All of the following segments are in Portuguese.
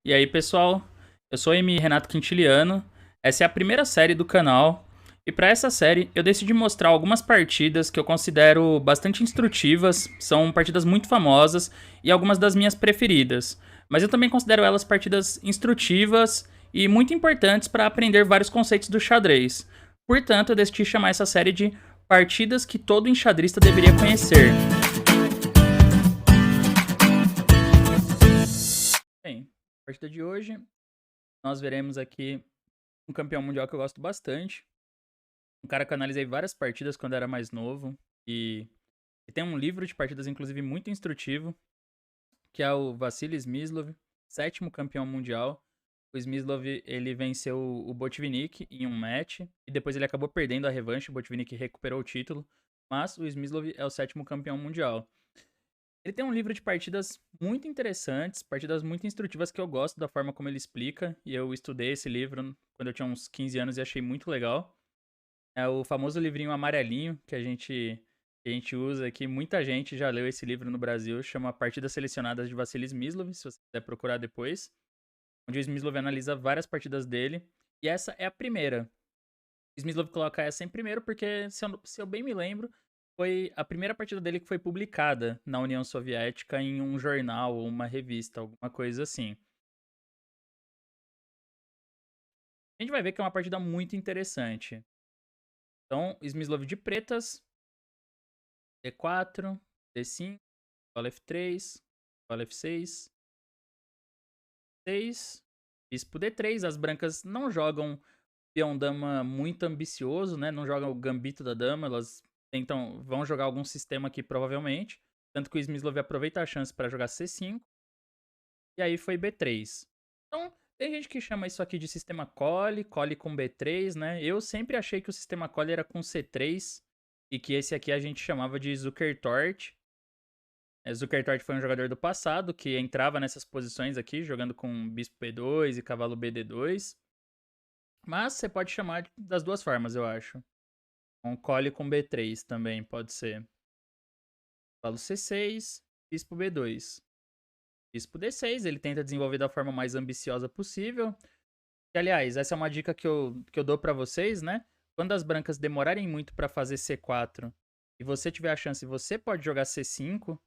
E aí, pessoal? Eu sou o Renato Quintiliano. Essa é a primeira série do canal. E para essa série, eu decidi mostrar algumas partidas que eu considero bastante instrutivas, são partidas muito famosas e algumas das minhas preferidas. Mas eu também considero elas partidas instrutivas e muito importantes para aprender vários conceitos do xadrez. Portanto, eu decidi chamar essa série de Partidas que todo enxadrista deveria conhecer. Bem, na partida de hoje, nós veremos aqui um campeão mundial que eu gosto bastante. Um cara que eu analisei várias partidas quando era mais novo. E tem um livro de partidas, inclusive, muito instrutivo, que é o Vassili Smyslov, sétimo campeão mundial. O Smyslov, ele venceu o Botvinnik em um match, e depois ele acabou perdendo a revanche, o Botvinnik recuperou o título, mas o Smyslov é o sétimo campeão mundial. Ele tem um livro de partidas muito interessantes, partidas muito instrutivas que eu gosto da forma como ele explica, e eu estudei esse livro quando eu tinha uns 15 anos e achei muito legal. É o famoso livrinho amarelinho que a gente usa aqui. Muita gente já leu esse livro no Brasil, chama Partidas Selecionadas de Vassili Smyslov, se você quiser procurar depois, onde o Smyslov analisa várias partidas dele, e essa é a primeira. O Smyslov coloca essa em primeiro porque, se eu bem me lembro, foi a primeira partida dele que foi publicada na União Soviética em um jornal ou uma revista, alguma coisa assim. A gente vai ver que é uma partida muito interessante. Então, Smyslov de pretas, D4, D5, bola F3, bola F6, 6, bispo D3. As brancas não jogam peão dama muito ambicioso, né? Não jogam o gambito da dama, elas vão jogar algum sistema aqui provavelmente. Tanto que o Smyslov aproveita a chance para jogar C5. E aí foi B3. Então, tem gente que chama isso aqui de sistema Collie com B3, né? Eu sempre achei que o sistema Collie era com C3 e que esse aqui a gente chamava de Zukertort. Zukertort foi um jogador do passado que entrava nessas posições aqui, jogando com bispo B2 e cavalo BD2. Mas você pode chamar das duas formas, eu acho. Um Collie com B3 também pode ser. Cavalo C6, bispo B2. Bispo D6, ele tenta desenvolver da forma mais ambiciosa possível. E, aliás, essa é uma dica que eu dou pra vocês, né? Quando as brancas demorarem muito pra fazer C4 e você tiver a chance, você pode jogar C5.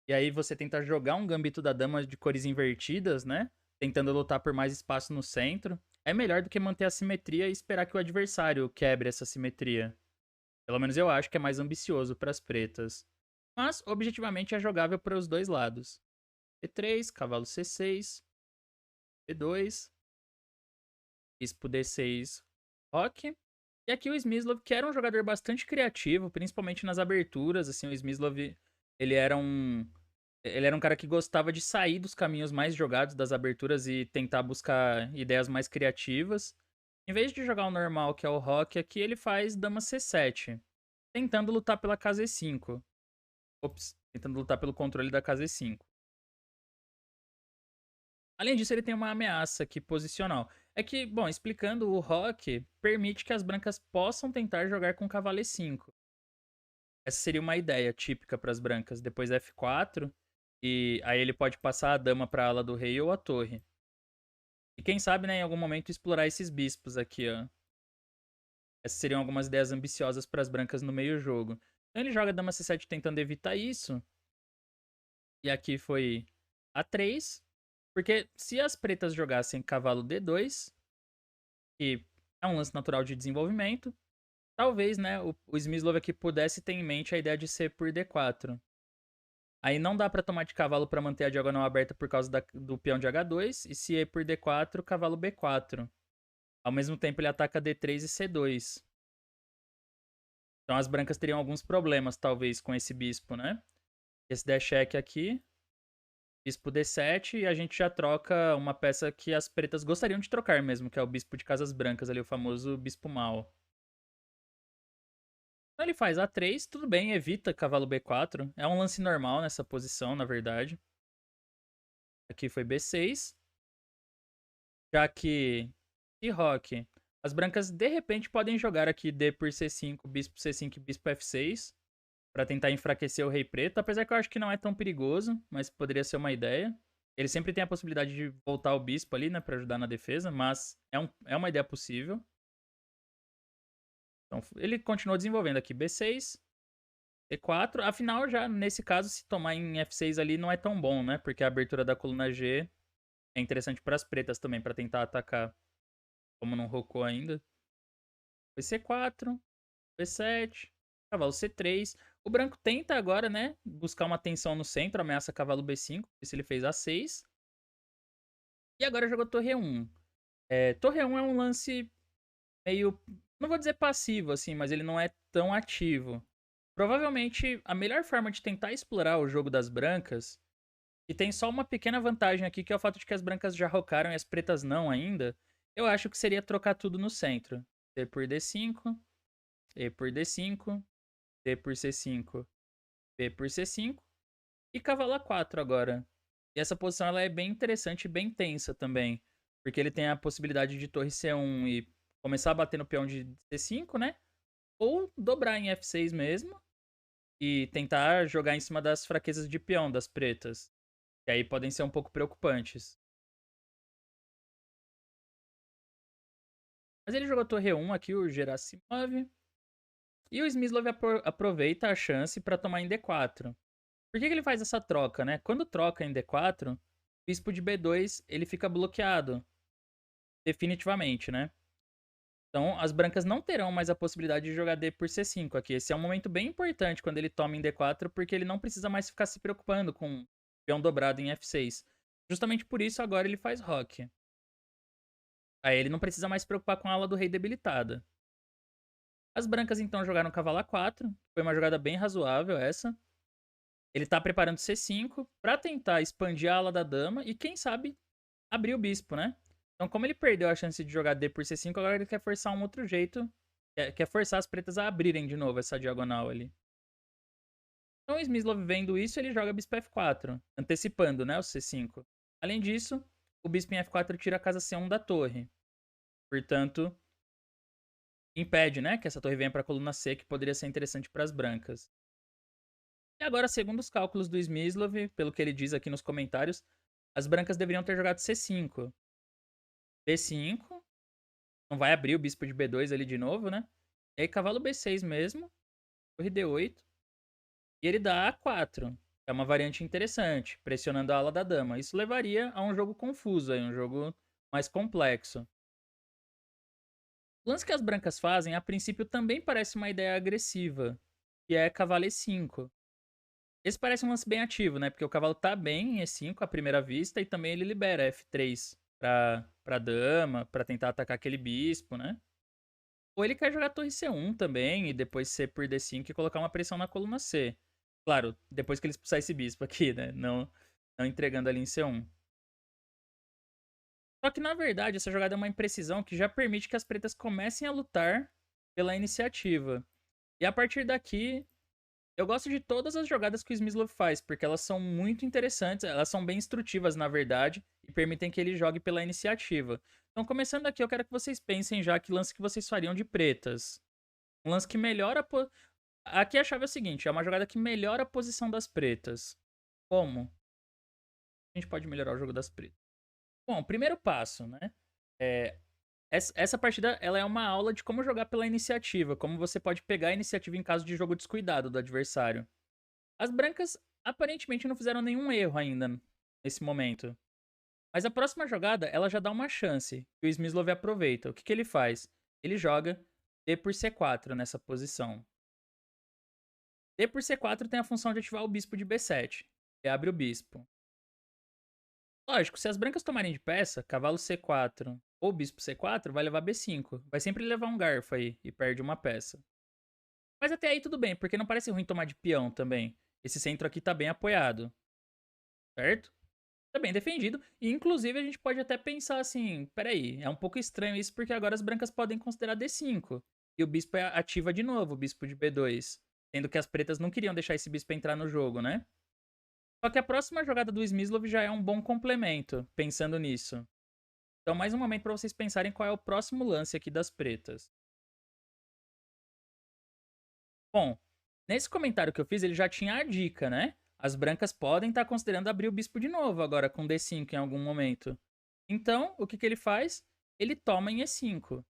E aí você tenta jogar um gambito da dama de cores invertidas, né? Tentando lutar por mais espaço no centro. É melhor do que manter a simetria e esperar que o adversário quebre essa simetria. Pelo menos eu acho que é mais ambicioso para as pretas. Mas, objetivamente, é jogável para os dois lados. E3, cavalo C6, B2, bispo D6, roque. E aqui o Smyslov, que era um jogador bastante criativo, principalmente nas aberturas. Assim, o Smyslov, ele era um ele era um cara que gostava de sair dos caminhos mais jogados das aberturas e tentar buscar ideias mais criativas. Em vez de jogar o normal, que é o roque, aqui ele faz dama C7, tentando lutar pela casa E5. Ops, tentando lutar pelo controle da casa E5. Além disso, ele tem uma ameaça aqui posicional. É que, bom, explicando, o roque permite que as brancas possam tentar jogar com cavalo E5. Essa seria uma ideia típica para as brancas. Depois F4, e aí ele pode passar a dama para a ala do rei ou a torre. E quem sabe, né, em algum momento explorar esses bispos aqui, ó. Essas seriam algumas ideias ambiciosas para as brancas no meio jogo. Então ele joga dama C7 tentando evitar isso. E aqui foi A3. Porque se as pretas jogassem cavalo D2, que é um lance natural de desenvolvimento, talvez, né, o Smyslov aqui pudesse ter em mente a ideia de ser por D4. Aí não dá pra tomar de cavalo pra manter a diagonal aberta por causa do peão de H2. E se é por D4, cavalo B4. Ao mesmo tempo ele ataca D3 e C2. Então as brancas teriam alguns problemas, talvez, com esse bispo, né? Esse der cheque aqui, bispo D7, e a gente já troca uma peça que as pretas gostariam de trocar mesmo, que é o bispo de casas brancas ali, o famoso bispo mal. Então ele faz A3, tudo bem, evita cavalo B4. É um lance normal nessa posição, na verdade. Aqui foi B6. Já que e roque, as brancas de repente podem jogar aqui D por C5, bispo C5 e bispo F6 para tentar enfraquecer o rei preto, apesar que eu acho que não é tão perigoso, mas poderia ser uma ideia. Ele sempre tem a possibilidade de voltar o bispo ali, né, pra ajudar na defesa, mas é uma ideia possível. Então, ele continuou desenvolvendo aqui B6, E4. Afinal, já nesse caso, se tomar em F6 ali não é tão bom, né? Porque a abertura da coluna G é interessante para as pretas também, para tentar atacar, como não rocou ainda. Foi C4, B7, cavalo C3. O branco tenta agora, né, buscar uma tensão no centro, ameaça cavalo B5, isso ele fez A6. E agora jogou torre E1. Torre E1 é um lance meio, não vou dizer passivo, assim, mas ele não é tão ativo. Provavelmente, a melhor forma de tentar explorar o jogo das brancas, e tem só uma pequena vantagem aqui, que é o fato de que as brancas já rocaram e as pretas não ainda, eu acho que seria trocar tudo no centro. D por D5, E por D5, D por C5, B por C5 e cavalo A4 agora. E essa posição ela é bem interessante e bem tensa também, porque ele tem a possibilidade de torre C1 e começar a bater no peão de C5, né? Ou dobrar em F6 mesmo e tentar jogar em cima das fraquezas de peão das pretas, que aí podem ser um pouco preocupantes. Mas ele jogou torre 1 aqui, o Gerasimov, e o Smyslov aproveita a chance para tomar em D4. Por que ele faz essa troca, né? Quando troca em D4, o bispo de B2 ele fica bloqueado, definitivamente, né? Então, as brancas não terão mais a possibilidade de jogar D por C5 aqui. Esse é um momento bem importante quando ele toma em D4, porque ele não precisa mais ficar se preocupando com peão dobrado em F6. Justamente por isso, agora ele faz roque. Aí ele não precisa mais se preocupar com a ala do rei debilitada. As brancas, então, jogaram cavalo A4. Foi uma jogada bem razoável essa. Ele tá preparando C5 pra tentar expandir a ala da dama e, quem sabe, abrir o bispo, né? Então, como ele perdeu a chance de jogar D por C5, agora ele quer forçar um outro jeito. Quer forçar as pretas a abrirem de novo essa diagonal ali. Então, o Smyslov vendo isso, ele joga bispo F4, antecipando, né, o C5. Além disso, o bispo em F4 tira a casa C1 da torre. Portanto, impede, né, que essa torre venha para a coluna C, que poderia ser interessante para as brancas. E agora, segundo os cálculos do Smyslov, pelo que ele diz aqui nos comentários, as brancas deveriam ter jogado C5. B5, não vai abrir o bispo de B2 ali de novo, né? E aí cavalo B6 mesmo, torre D8, e ele dá A4. É uma variante interessante, pressionando a ala da dama. Isso levaria a um jogo confuso, aí, um jogo mais complexo. O lance que as brancas fazem, a princípio, também parece uma ideia agressiva, que é cavalo E5. Esse parece um lance bem ativo, né? Porque o cavalo tá bem em E5 à primeira vista e também ele libera F3 pra dama, pra tentar atacar aquele bispo, né? Ou ele quer jogar torre C1 também e depois C por D5 e colocar uma pressão na coluna C. Claro, depois que ele expulsar esse bispo aqui, né? Não entregando ali em C1. Só que na verdade essa jogada é uma imprecisão que já permite que as pretas comecem a lutar pela iniciativa. E a partir daqui, eu gosto de todas as jogadas que o Smyslov faz, porque elas são muito interessantes, elas são bem instrutivas, na verdade, e permitem que ele jogue pela iniciativa. Então, começando aqui, eu quero que vocês pensem já que lance que vocês fariam de pretas. Um lance que melhora. Aqui a chave é o seguinte: é uma jogada que melhora a posição das pretas. Como? A gente pode melhorar o jogo das pretas. Bom, primeiro passo, né? É, essa partida ela é uma aula de como jogar pela iniciativa, como você pode pegar a iniciativa em caso de jogo descuidado do adversário. As brancas aparentemente não fizeram nenhum erro ainda nesse momento. Mas a próxima jogada, ela já dá uma chance, que o Smyslov aproveita. O que ele faz? Ele joga D por C4 nessa posição. D por C4 tem a função de ativar o bispo de B7, que abre o bispo. Lógico, se as brancas tomarem de peça, cavalo C4 ou bispo C4 vai levar B5. Vai sempre levar um garfo aí e perde uma peça. Mas até aí tudo bem, porque não parece ruim tomar de peão também. Esse centro aqui tá bem apoiado, certo? Tá bem defendido. E inclusive a gente pode até pensar assim, peraí, é um pouco estranho isso porque agora as brancas podem considerar D5. E o bispo ativa de novo, o bispo de B2. Sendo que as pretas não queriam deixar esse bispo entrar no jogo, né? Só que a próxima jogada do Smyslov já é um bom complemento, pensando nisso. Então, mais um momento para vocês pensarem qual é o próximo lance aqui das pretas. Bom, nesse comentário que eu fiz, ele já tinha a dica, né? as brancas podem estar considerando abrir o bispo de novo agora com D5 em algum momento. Então, o que, que ele faz? Ele toma em E5.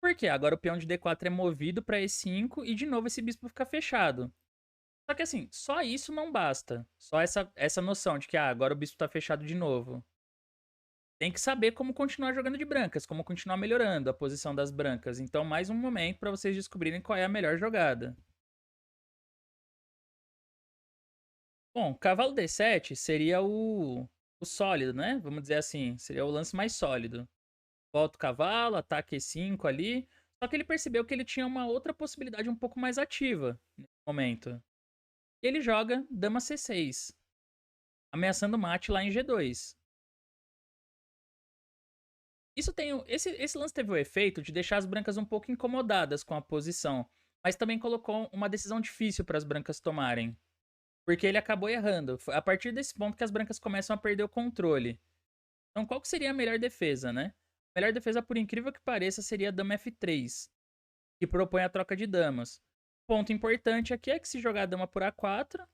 Por quê? Agora o peão de D4 é movido para E5 e de novo esse bispo fica fechado. Só que assim, só isso não basta. Só essa noção de que agora o bispo tá fechado de novo. Tem que saber como continuar jogando de brancas, como continuar melhorando a posição das brancas. Então, mais um momento para vocês descobrirem qual é a melhor jogada. Bom, cavalo D7 seria o sólido, né? Vamos dizer assim, seria o lance mais sólido. Volta o cavalo, ataque E5 ali. Só que ele percebeu que ele tinha uma outra possibilidade um pouco mais ativa nesse momento. Ele joga dama C6, ameaçando mate lá em G2. Esse lance teve o efeito de deixar as brancas um pouco incomodadas com a posição, mas também colocou uma decisão difícil para as brancas tomarem, porque ele acabou errando. Foi a partir desse ponto que as brancas começam a perder o controle. Então, qual que seria a melhor defesa, né? A melhor defesa, por incrível que pareça, seria a dama F3, que propõe a troca de damas. Ponto importante aqui é que se jogar a dama por A4,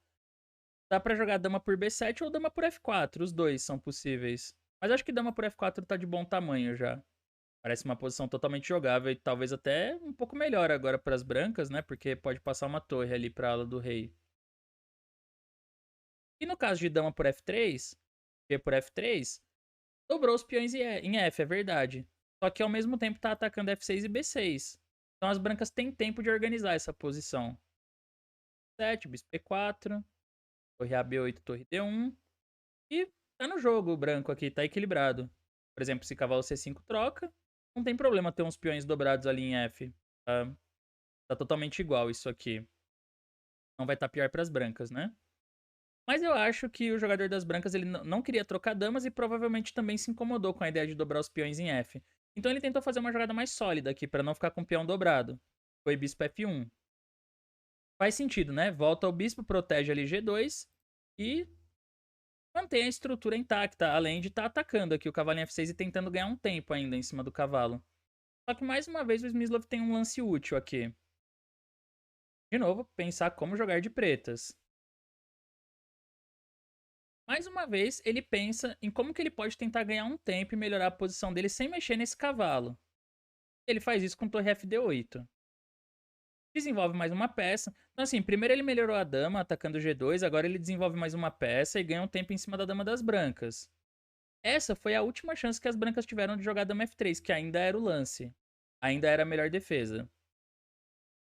dá pra jogar dama por B7 ou dama por F4, os dois são possíveis. Mas acho que dama por F4 tá de bom tamanho já. Parece uma posição totalmente jogável e talvez até um pouco melhor agora para as brancas, né? Porque pode passar uma torre ali para a ala do rei. E no caso de dama por F3, P por F3, dobrou os peões em F, é verdade. Só que ao mesmo tempo tá atacando F6 e B6. Então as brancas têm tempo de organizar essa posição. 7, bispo E4, torre AB8, torre D1. E tá no jogo o branco aqui, tá equilibrado. Por exemplo, se cavalo C5 troca, não tem problema ter uns peões dobrados ali em F. Tá totalmente igual isso aqui. Não vai estar pior para as brancas, né? Mas eu acho que o jogador das brancas ele não queria trocar damas e provavelmente também se incomodou com a ideia de dobrar os peões em F. Então ele tentou fazer uma jogada mais sólida aqui para não ficar com o peão dobrado. Foi bispo F1. Faz sentido, né? Volta ao bispo, protege ali G2 e mantém a estrutura intacta, além de estar atacando aqui o cavalo em F6 e tentando ganhar um tempo ainda em cima do cavalo. Só que mais uma vez o Smyslov tem um lance útil aqui. De novo, pensar como jogar de pretas. Mais uma vez, ele pensa em como que ele pode tentar ganhar um tempo e melhorar a posição dele sem mexer nesse cavalo. Ele faz isso com torre FD8. Desenvolve mais uma peça. Então assim, primeiro ele melhorou a dama atacando G2, agora ele desenvolve mais uma peça e ganha um tempo em cima da dama das brancas. Essa foi a última chance que as brancas tiveram de jogar dama F3, que ainda era o lance. Ainda era a melhor defesa.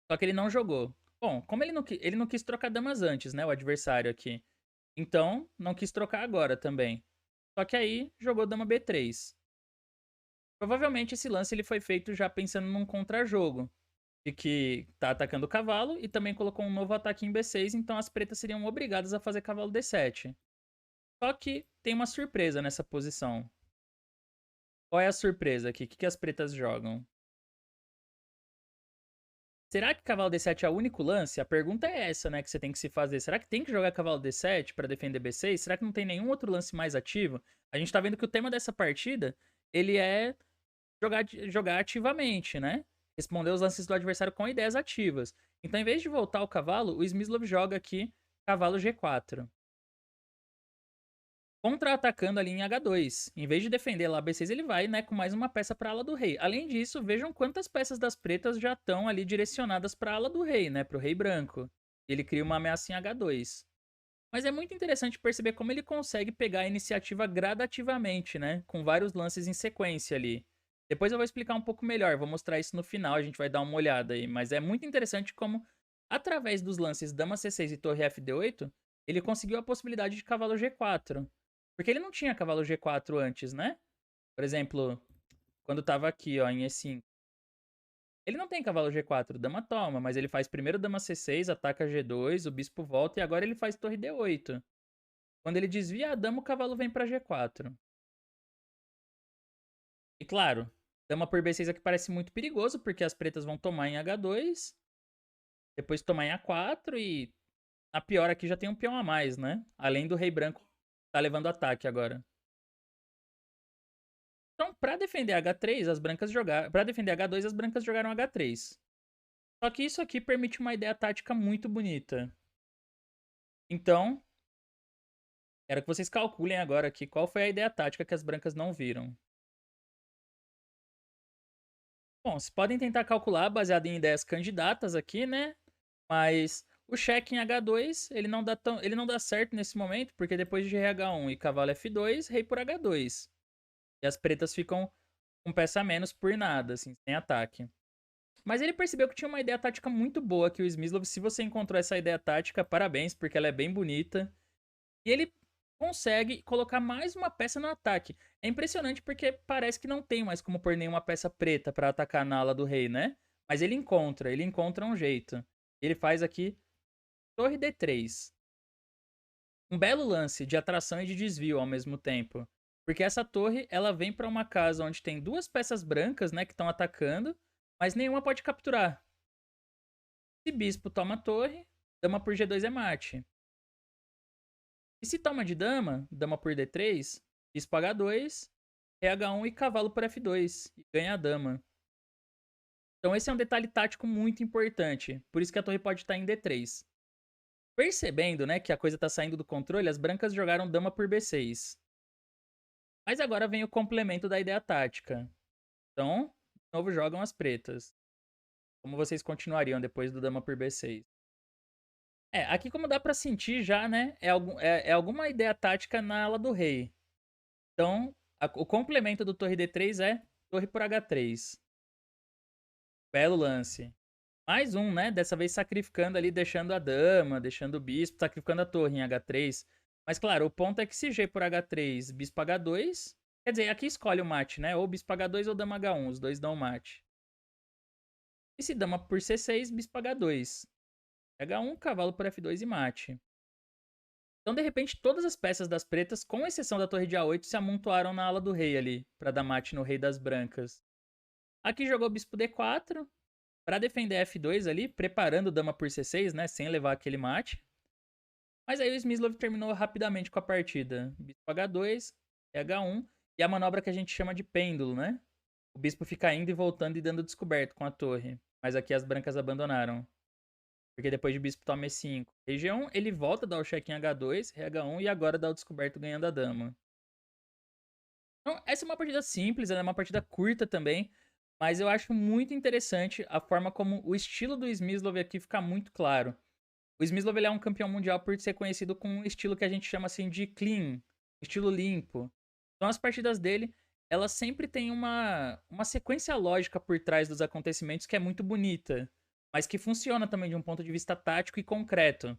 Só que ele não jogou. Bom, como ele não quis trocar damas antes, né, o adversário aqui. Então, não quis trocar agora também. Só que aí, jogou dama B3. Provavelmente esse lance ele foi feito já pensando num contra-jogo. De que tá atacando o cavalo e também colocou um novo ataque em B6, então as pretas seriam obrigadas a fazer cavalo D7. Só que tem uma surpresa nessa posição. Qual é a surpresa aqui? O que as pretas jogam? Será que cavalo D7 é o único lance? A pergunta é essa, né, que você tem que se fazer. Será que tem que jogar cavalo D7 para defender B6? Será que não tem nenhum outro lance mais ativo? A gente tá vendo que o tema dessa partida, ele é jogar ativamente, né? Responder os lances do adversário com ideias ativas. Então, em vez de voltar o cavalo, o Smyslov joga aqui cavalo G4. Contra-atacando ali em H2. Em vez de defender lá B6, ele vai, né, com mais uma peça para a ala do rei. Além disso, vejam quantas peças das pretas já estão ali direcionadas para a ala do rei, né, para o rei branco. Ele cria uma ameaça em H2. Mas é muito interessante perceber como ele consegue pegar a iniciativa gradativamente, né, com vários lances em sequência ali. Depois eu vou explicar um pouco melhor, vou mostrar isso no final, a gente vai dar uma olhada aí. Mas é muito interessante como, através dos lances dama C6 e torre FD8, ele conseguiu a possibilidade de cavalo G4. Porque ele não tinha cavalo G4 antes, né? Por exemplo, quando tava aqui, ó, em E5. Ele não tem cavalo G4, dama toma, mas ele faz primeiro dama C6, ataca G2, o bispo volta e agora ele faz torre D8. Quando ele desvia a dama, o cavalo vem pra G4. E claro, dama por B6 aqui parece muito perigoso, porque as pretas vão tomar em H2, depois tomar em A4 e a pior aqui já tem um peão a mais, né? Além do rei branco tá levando ataque agora. Então, para defender H3, as brancas jogaram. Para defender H2, as brancas jogaram H3. Só que isso aqui permite uma ideia tática muito bonita. Então, quero que vocês calculem agora aqui qual foi a ideia tática que as brancas não viram. Bom, vocês podem tentar calcular baseado em ideias candidatas aqui, né? Mas o cheque em H2, ele não dá certo nesse momento, porque depois de rei H1 e cavalo F2, rei por H2. E as pretas ficam com peça a menos por nada, assim, sem ataque. Mas ele percebeu que tinha uma ideia tática muito boa que o Smyslov, se você encontrou essa ideia tática, parabéns, porque ela é bem bonita. E ele consegue colocar mais uma peça no ataque. É impressionante porque parece que não tem mais como pôr nenhuma peça preta para atacar na ala do rei, né? Mas ele encontra um jeito. Ele faz aqui torre D3. Um belo lance de atração e de desvio ao mesmo tempo. Porque essa torre, ela vem para uma casa onde tem duas peças brancas, né, que estão atacando, mas nenhuma pode capturar. Se bispo toma torre, dama por G2 é mate. E se toma de dama, dama por D3, bispo H2, rei H1 e cavalo por F2, e ganha a dama. Então esse é um detalhe tático muito importante, por isso que a torre pode estar em D3. Percebendo, né, que a coisa está saindo do controle, as brancas jogaram dama por B6. Mas agora vem o complemento da ideia tática. Então, de novo jogam as pretas. Como vocês continuariam depois do dama por B6? Aqui como dá pra sentir já, né, é alguma ideia tática na ala do rei. Então, o complemento do torre D3 é torre por H3. Belo lance. Mais um, né? Dessa vez sacrificando ali, deixando a dama, deixando o bispo, sacrificando a torre em H3. Mas claro, o ponto é que se G por H3, bispo H2... Quer dizer, aqui escolhe o mate, né? Ou bispo H2 ou dama H1, os dois dão mate. E se dama por C6, bispo H2. H1, cavalo por F2 e mate. Então, de repente, todas as peças das pretas, com exceção da torre de A8, se amontoaram na ala do rei ali, para dar mate no rei das brancas. Aqui jogou bispo D4, para defender F2 ali, preparando dama por C6, né, sem levar aquele mate. Mas aí o Smyslov terminou rapidamente com a partida. Bispo H2, H1, e a manobra que a gente chama de pêndulo, né? O bispo fica indo e voltando e dando descoberto com a torre. Mas aqui as brancas abandonaram. Porque depois de bispo toma E5. Rei G1, ele volta a dar o cheque em H2, rei H1 e agora dá o descoberto ganhando a dama. Então, essa é uma partida simples, ela é uma partida curta também, mas eu acho muito interessante a forma como o estilo do Smyslov aqui fica muito claro. O Smyslov ele é um campeão mundial por ser conhecido com um estilo que a gente chama assim de clean, estilo limpo. Então as partidas dele, elas sempre têm uma sequência lógica por trás dos acontecimentos que é muito bonita, mas que funciona também de um ponto de vista tático e concreto.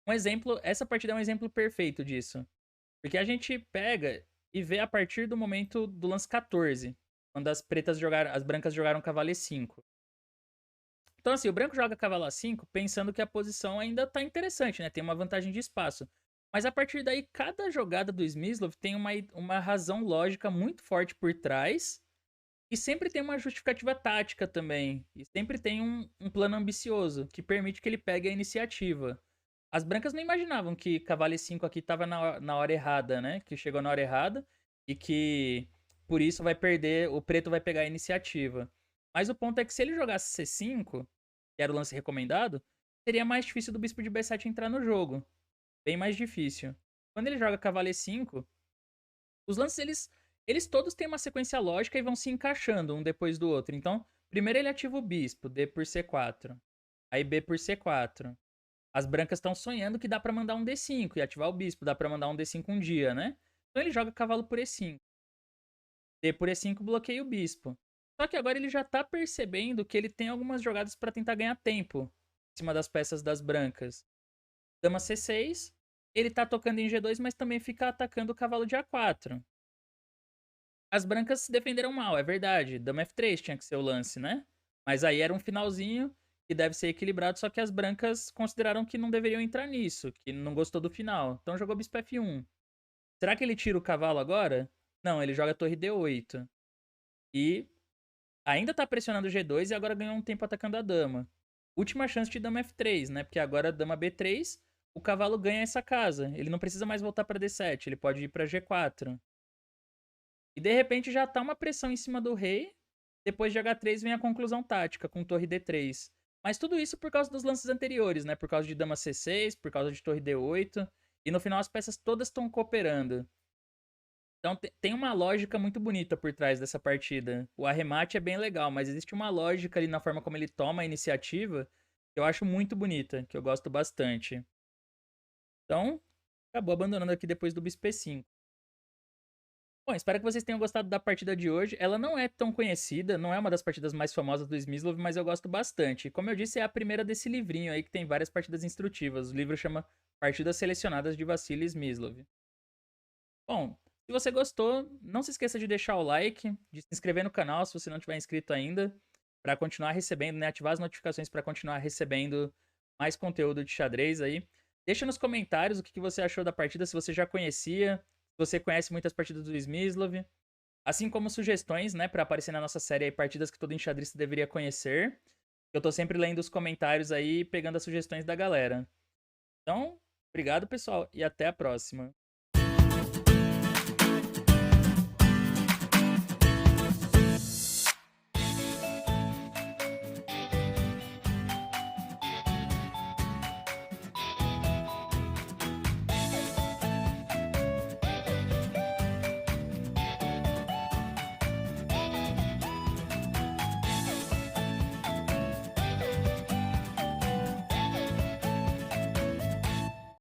Um exemplo, essa partida é um exemplo perfeito disso. Porque a gente pega e vê a partir do momento do lance 14, quando as brancas jogaram cavalo E5. Então, assim, o branco joga cavalo A5 pensando que a posição ainda tá interessante, né? Tem uma vantagem de espaço. Mas a partir daí, cada jogada do Smyslov tem uma razão lógica muito forte por trás. E sempre tem uma justificativa tática também. E sempre tem um plano ambicioso que permite que ele pegue a iniciativa. As brancas não imaginavam que cavalo E5 aqui tava na hora errada, né? Que chegou na hora errada. E que por isso vai perder, o preto vai pegar a iniciativa. Mas o ponto é que se ele jogasse C5, que era o lance recomendado, seria mais difícil do bispo de B7 entrar no jogo. Bem mais difícil. Quando ele joga cavalo E5, os lances eles todos têm uma sequência lógica e vão se encaixando um depois do outro. Então, primeiro ele ativa o bispo, D por C4. Aí B por C4. As brancas estão sonhando que dá pra mandar um D5 e ativar o bispo, dá pra mandar um D5 um dia, né? Então ele joga cavalo por E5. D por E5 bloqueia o bispo. Só que agora ele já tá percebendo que ele tem algumas jogadas pra tentar ganhar tempo em cima das peças das brancas. Dama C6, ele tá tocando em G2, mas também fica atacando o cavalo de A4. As brancas se defenderam mal, é verdade. Dama F3 tinha que ser o lance, né? Mas aí era um finalzinho que deve ser equilibrado, só que as brancas consideraram que não deveriam entrar nisso, que não gostou do final. Então jogou bispo F1. Será que ele tira o cavalo agora? Não, ele joga torre D8. E ainda tá pressionando o G2 e agora ganhou um tempo atacando a dama. Última chance de dama F3, né? Porque agora dama B3, o cavalo ganha essa casa. Ele não precisa mais voltar pra D7, ele pode ir pra G4. E de repente já tá uma pressão em cima do rei. Depois de H3 vem a conclusão tática com torre D3. Mas tudo isso por causa dos lances anteriores, né? Por causa de dama C6, por causa de torre D8. E no final as peças todas estão cooperando. Então tem uma lógica muito bonita por trás dessa partida. O arremate é bem legal, mas existe uma lógica ali na forma como ele toma a iniciativa que eu acho muito bonita, que eu gosto bastante. Então, acabou abandonando aqui depois do bispo E5. Bom, espero que vocês tenham gostado da partida de hoje. Ela não é tão conhecida, não é uma das partidas mais famosas do Smyslov, mas eu gosto bastante. Como eu disse, é a primeira desse livrinho aí que tem várias partidas instrutivas. O livro chama Partidas Selecionadas de Vassily Smyslov. Bom, se você gostou, não se esqueça de deixar o like, de se inscrever no canal se você não tiver inscrito ainda, para continuar recebendo, né, ativar as notificações para continuar recebendo mais conteúdo de xadrez aí. Deixa nos comentários o que você achou da partida, se você já conhecia, se você conhece muitas partidas do Smyslov, assim como sugestões, né, para aparecer na nossa série aí, partidas que todo enxadrista deveria conhecer. Eu tô sempre lendo os comentários aí, pegando as sugestões da galera. Então, obrigado, pessoal, e até a próxima.